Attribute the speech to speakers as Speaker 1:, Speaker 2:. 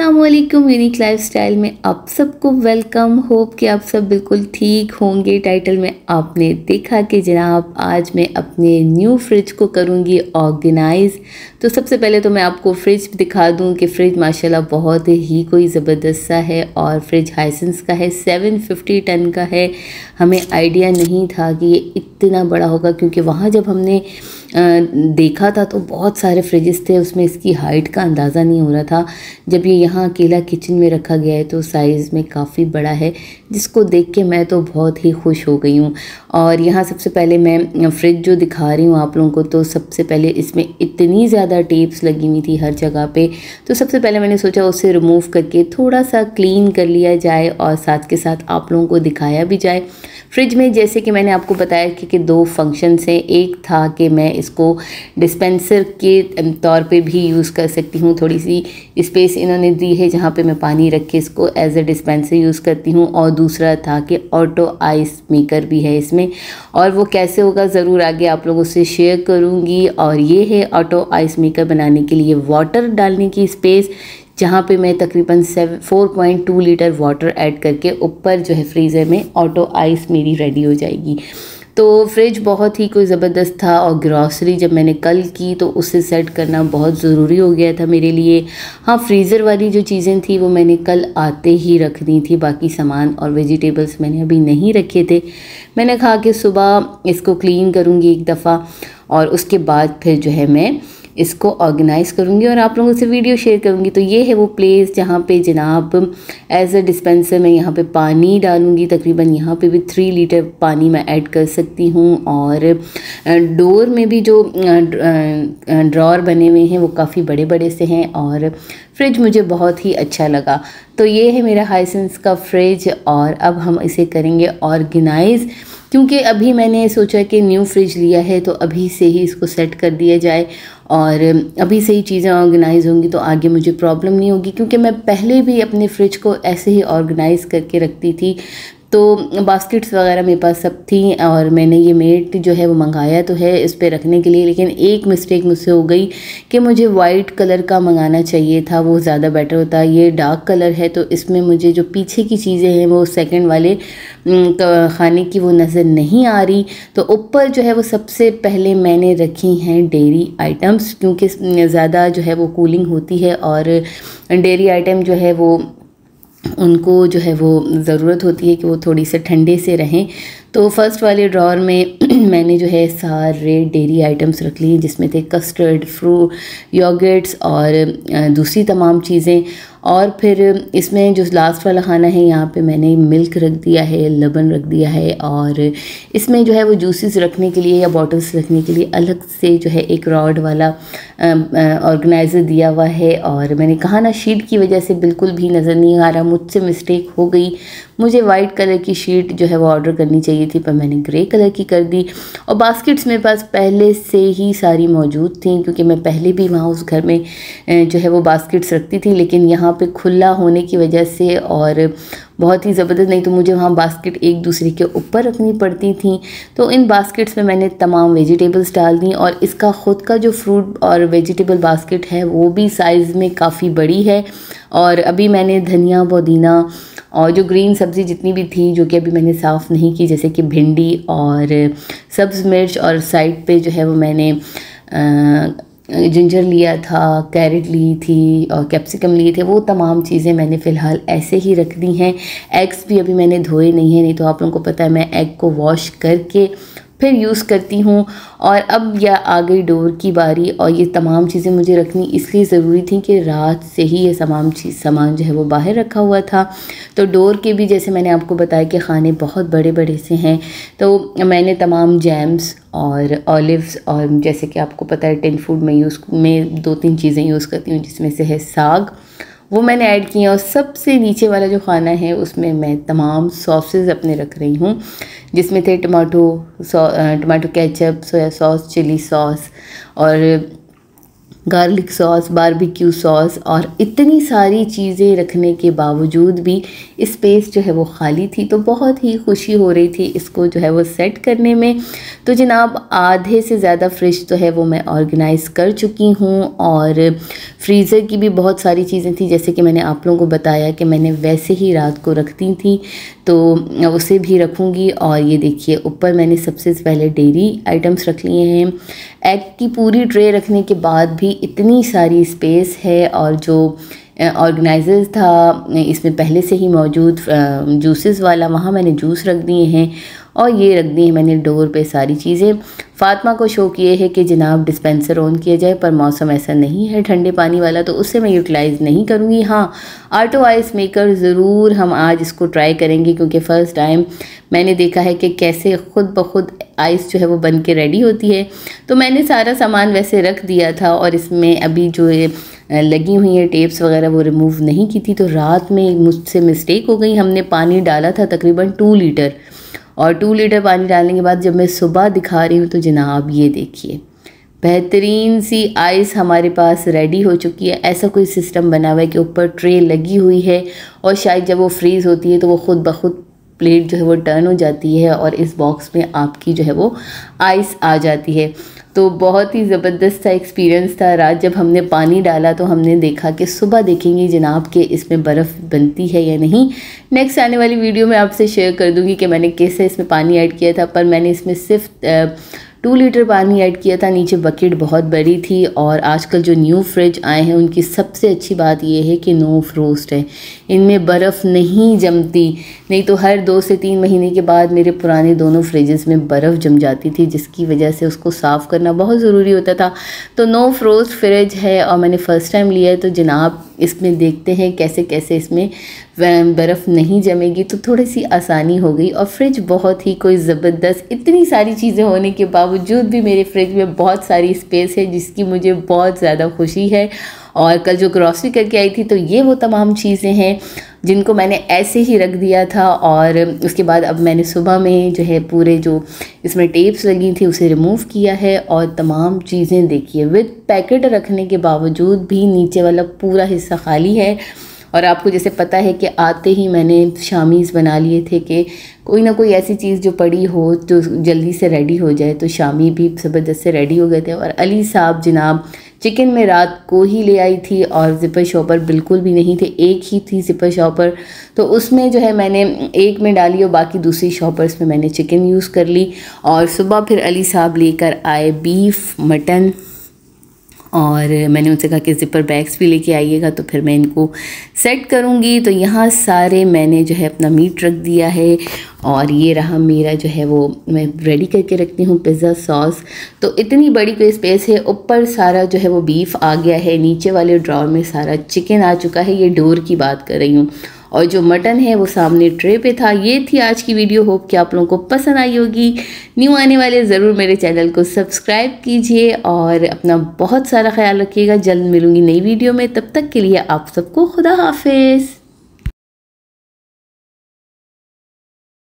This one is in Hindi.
Speaker 1: अस्सलामुअलैकुम यूनिक लाइफस्टाइल में आप सबको वेलकम। होप कि आप सब बिल्कुल ठीक होंगे। टाइटल में आपने देखा कि जनाब आज मैं अपने न्यू फ्रिज को करूँगी ऑर्गेनाइज़। तो सबसे पहले तो मैं आपको फ्रिज दिखा दूँ कि फ़्रिज माशाल्लाह बहुत ही कोई ज़बरदस्त सा है और फ्रिज हाइसेंस का है, 750 टन का है। हमें आइडिया नहीं था कि ये इतना बड़ा होगा, क्योंकि वहाँ जब हमने देखा था तो बहुत सारे फ्रिजेस थे, उसमें इसकी हाइट का अंदाज़ा नहीं हो रहा था। जब ये यहाँ अकेला किचन में रखा गया है तो साइज़ में काफ़ी बड़ा है, जिसको देख के मैं तो बहुत ही खुश हो गई हूँ। और यहाँ सबसे पहले मैं फ्रिज जो दिखा रही हूँ आप लोगों को, तो सबसे पहले इसमें इतनी ज़्यादा टेप्स लगी हुई थी हर जगह पे। तो सबसे पहले मैंने सोचा उसे रिमूव करके थोड़ा सा क्लीन कर लिया जाए और साथ के साथ आप लोगों को दिखाया भी जाए। फ्रिज में जैसे कि मैंने आपको बताया कि दो फंक्शंस हैं। एक था कि मैं इसको डिस्पेंसर के तौर पे भी यूज़ कर सकती हूँ, थोड़ी सी स्पेस इन्होंने दी है जहाँ पे मैं पानी रख के इसको एज ए डिस्पेंसर यूज़ करती हूँ। और दूसरा था कि ऑटो आइस मेकर भी है इसमें, और वो कैसे होगा ज़रूर आगे आप लोगों से शेयर करूँगी। और ये है ऑटो आइस मेकर बनाने के लिए वाटर डालने की स्पेस, जहाँ पे मैं तकरीबन 4.2 लीटर वाटर ऐड करके ऊपर जो है फ्रीज़र में ऑटो आइस मेरी रेडी हो जाएगी। तो फ्रिज बहुत ही कोई ज़बरदस्त था। और ग्रॉसरी जब मैंने कल की तो उसे सेट करना बहुत ज़रूरी हो गया था मेरे लिए। हाँ, फ्रीज़र वाली जो चीज़ें थी वो मैंने कल आते ही रख दी थी, बाकी सामान और वेजिटेबल्स मैंने अभी नहीं रखे थे। मैंने कहा कि सुबह इसको क्लीन करूँगी एक दफ़ा और उसके बाद फिर जो है मैं इसको ऑर्गेनाइज़ करूँगी और आप लोगों से वीडियो शेयर करूँगी। तो ये है वो प्लेस जहाँ पे जनाब एज अ डिस्पेंसर मैं यहाँ पे पानी डालूँगी। तकरीबन यहाँ पे भी 3 लीटर पानी मैं ऐड कर सकती हूँ। और डोर में भी जो ड्रॉर बने हुए हैं वो काफ़ी बड़े बड़े से हैं और फ्रिज मुझे बहुत ही अच्छा लगा। तो ये है मेरा हाइसेंस का फ्रिज और अब हम इसे करेंगे ऑर्गेनाइज़, क्योंकि अभी मैंने सोचा कि न्यू फ्रिज लिया है तो अभी से ही इसको सेट कर दिया जाए और अभी से ही चीज़ें ऑर्गेनाइज़ होंगी तो आगे मुझे प्रॉब्लम नहीं होगी। क्योंकि मैं पहले भी अपने फ्रिज को ऐसे ही ऑर्गेनाइज़ करके रखती थी, तो बास्केट्स वगैरह मेरे पास सब थी और मैंने ये मेट जो है वो मंगाया तो है इस पे रखने के लिए। लेकिन एक मिस्टेक मुझसे हो गई कि मुझे वाइट कलर का मंगाना चाहिए था, वो ज़्यादा बेटर होता। ये डार्क कलर है तो इसमें मुझे जो पीछे की चीज़ें हैं वो सेकंड वाले खाने की वो नज़र नहीं आ रही। तो ऊपर जो है वो सबसे पहले मैंने रखी हैं डेयरी आइटम्स, क्योंकि ज़्यादा जो है वो कूलिंग होती है और डेयरी आइटम जो है वो उनको जो है वो ज़रूरत होती है कि वो थोड़ी से ठंडे से रहें। तो फर्स्ट वाले ड्रॉर में मैंने जो है सारे डेयरी आइटम्स रख लिए, जिसमें थे कस्टर्ड, फ्रूट, योगर्ट्स और दूसरी तमाम चीज़ें। और फिर इसमें जो लास्ट वाला खाना है यहाँ पे मैंने मिल्क रख दिया है, लबन रख दिया है। और इसमें जो है वो जूसेस रखने के लिए या बॉटल्स रखने के लिए अलग से जो है एक रॉड वाला ऑर्गेनाइज़र दिया हुआ है। और मैंने कहा ना, शीट की वजह से बिल्कुल भी नज़र नहीं आ रहा, मुझसे मिस्टेक हो गई। मुझे वाइट कलर की शीट जो है वो ऑर्डर करनी चाहिए थी, पर मैंने ग्रे कलर की कर दी। और बास्केट्स मेरे पास पहले से ही सारी मौजूद थी, क्योंकि मैं पहले भी वहाँ उस घर में जो है वो बास्केट्स रखती थी। लेकिन यहाँ पे खुला होने की वजह से और बहुत ही ज़बरदस्त, नहीं तो मुझे वहाँ बास्केट एक दूसरे के ऊपर रखनी पड़ती थी। तो इन बास्केट्स में मैंने तमाम वेजिटेबल्स डाल दी और इसका ख़ुद का जो फ्रूट और वेजिटेबल बास्केट है वो भी साइज़ में काफ़ी बड़ी है। और अभी मैंने धनिया, पुदीना और जो ग्रीन सब्ज़ी जितनी भी थी जो कि अभी मैंने साफ़ नहीं की, जैसे कि भिंडी और सब्ज़ मिर्च, और साइड पे जो है वो मैंने जिंजर लिया था, कैरेट ली थी और कैप्सिकम लिए थे, वो तमाम चीज़ें मैंने फ़िलहाल ऐसे ही रख दी हैं। एग्स भी अभी मैंने धोए नहीं हैं, नहीं तो आप लोगों को पता है मैं एग को वॉश करके फिर यूज़ करती हूँ। और अब यह आ गई डोर की बारी, और ये तमाम चीज़ें मुझे रखनी इसलिए ज़रूरी थी कि रात से ही ये सामान जो है वो बाहर रखा हुआ था। तो डोर के भी जैसे मैंने आपको बताया कि खाने बहुत बड़े बड़े से हैं, तो मैंने तमाम जैम्स और ऑलिव्स और जैसे कि आपको पता है टिन फूड में 2-3 चीज़ें यूज़ करती हूँ, जिसमें से है साग, वो मैंने ऐड किए। और सबसे नीचे वाला जो खाना है उसमें मैं तमाम सॉसेस अपने रख रही हूँ, जिसमें थे tomato ketchup, soya sauce, chilli sauce और गार्लिक सॉस, बारबेक्यू सॉस और इतनी सारी चीज़ें रखने के बावजूद भी स्पेस जो है वो खाली थी। तो बहुत ही खुशी हो रही थी इसको जो है वो सेट करने में। तो जनाब आधे से ज़्यादा फ्रिज तो है वो मैं ऑर्गेनाइज़ कर चुकी हूँ और फ्रीज़र की भी बहुत सारी चीज़ें थी, जैसे कि मैंने आप लोगों को बताया कि मैंने वैसे ही रात को रख दी थी, तो उसे भी रखूँगी। और ये देखिए ऊपर मैंने सबसे पहले डेयरी आइटम्स रख लिए हैं। एग की पूरी ट्रे रखने के बाद भी इतनी सारी स्पेस है, और जो ऑर्गेनाइज़र था इसमें पहले से ही मौजूद जूसेस वाला, वहाँ मैंने जूस रख दिए हैं और ये रख दी है मैंने डोर पे सारी चीज़ें। फ़ातिमा को शौक़ ये है कि जनाब डिस्पेंसर ऑन किया जाए, पर मौसम ऐसा नहीं है ठंडे पानी वाला, तो उससे मैं यूटिलाइज़ नहीं करूँगी। हाँ, ऑटो आइस मेकर ज़रूर हम आज इसको ट्राई करेंगे, क्योंकि फ़र्स्ट टाइम मैंने देखा है कि कैसे ख़ुद ब खुद आइस जो है वो बन के रेडी होती है। तो मैंने सारा सामान वैसे रख दिया था, और इसमें अभी जो लगी हुई है टेप्स वगैरह वो रिमूव नहीं की थी। तो रात में मुझसे मिस्टेक हो गई, हमने पानी डाला था तकरीबन 2 लीटर, और 2 लीटर पानी डालने के बाद जब मैं सुबह दिखा रही हूँ तो जनाब ये देखिए बेहतरीन सी आइस हमारे पास रेडी हो चुकी है। ऐसा कोई सिस्टम बना हुआ है कि ऊपर ट्रे लगी हुई है, और शायद जब वो फ्रीज़ होती है तो वो ख़ुद ब खुद प्लेट जो है वो टर्न हो जाती है और इस बॉक्स में आपकी जो है वो आइस आ जाती है। तो बहुत ही ज़बरदस्त सा एक्सपीरियंस था। रात जब हमने पानी डाला तो हमने देखा कि सुबह देखेंगे जनाब कि इसमें बर्फ़ बनती है या नहीं। नेक्स्ट आने वाली वीडियो में आपसे शेयर कर दूँगी कि मैंने कैसे इसमें पानी ऐड किया था, पर मैंने इसमें सिर्फ 2 लीटर पानी ऐड किया था। नीचे बकेट बहुत बड़ी थी, और आजकल जो न्यू फ्रिज आए हैं उनकी सबसे अच्छी बात ये है कि नो फ्रोस्ट है, इनमें बर्फ़ नहीं जमती। नहीं तो हर 2 से 3 महीने के बाद मेरे पुराने दोनों फ्रिजेस में बर्फ़ जम जाती थी, जिसकी वजह से उसको साफ़ करना बहुत ज़रूरी होता था। तो नो फ्रोस्ट फ्रिज है और मैंने फ़र्स्ट टाइम लिया है, तो जनाब इसमें देखते हैं कैसे कैसे इसमें बर्फ़ नहीं जमेगी, तो थोड़ी सी आसानी हो गई। और फ्रिज बहुत ही कोई ज़बरदस्त, इतनी सारी चीज़ें होने के बावजूद भी मेरे फ्रिज में बहुत सारी स्पेस है, जिसकी मुझे बहुत ज़्यादा खुशी है। और कल जो ग्रॉसरी करके आई थी तो ये वो तमाम चीज़ें हैं जिनको मैंने ऐसे ही रख दिया था, और उसके बाद अब मैंने सुबह में जो है पूरे जो इसमें टेप्स लगी थी उसे रिमूव किया है, और तमाम चीज़ें देखिए विद पैकेट रखने के बावजूद भी नीचे वाला पूरा हिस्सा खाली है। और आपको जैसे पता है कि आते ही मैंने शामीज़ बना लिए थे कि कोई ना कोई ऐसी चीज़ जो पड़ी हो जो जल्दी से रेडी हो जाए, तो शामी भी ज़बरदस्त से रेडी हो गए थे। और अली साहब जनाब चिकन में रात को ही ले आई थी, और ज़िपर शॉपर बिल्कुल भी नहीं थे, एक ही थी ज़िपर शॉपर, तो उसमें जो है मैंने एक में डाली और बाकी दूसरी शॉपर्स में मैंने चिकन यूज़ कर ली। और सुबह फिर अली साहब लेकर आए बीफ, मटन, और मैंने उनसे कहा कि ज़िपर बैग्स भी लेके आइएगा, तो फिर मैं इनको सेट करूँगी। तो यहाँ सारे मैंने जो है अपना मीट रख दिया है, और ये रहा मेरा जो है वो मैं रेडी करके रखती हूँ पिज़्ज़ा सॉस। तो इतनी बड़ी कोई स्पेस है, ऊपर सारा जो है वो बीफ आ गया है, नीचे वाले ड्रॉर में सारा चिकन आ चुका है, ये डोर की बात कर रही हूँ, और जो मटन है वो सामने ट्रे पे था। ये थी आज की वीडियो, होप कि आप लोगों को पसंद आई होगी। न्यू आने वाले ज़रूर मेरे चैनल को सब्सक्राइब कीजिए, और अपना बहुत सारा ख्याल रखिएगा। जल्द मिलूँगी नई वीडियो में, तब तक के लिए आप सबको खुदा हाफिज़।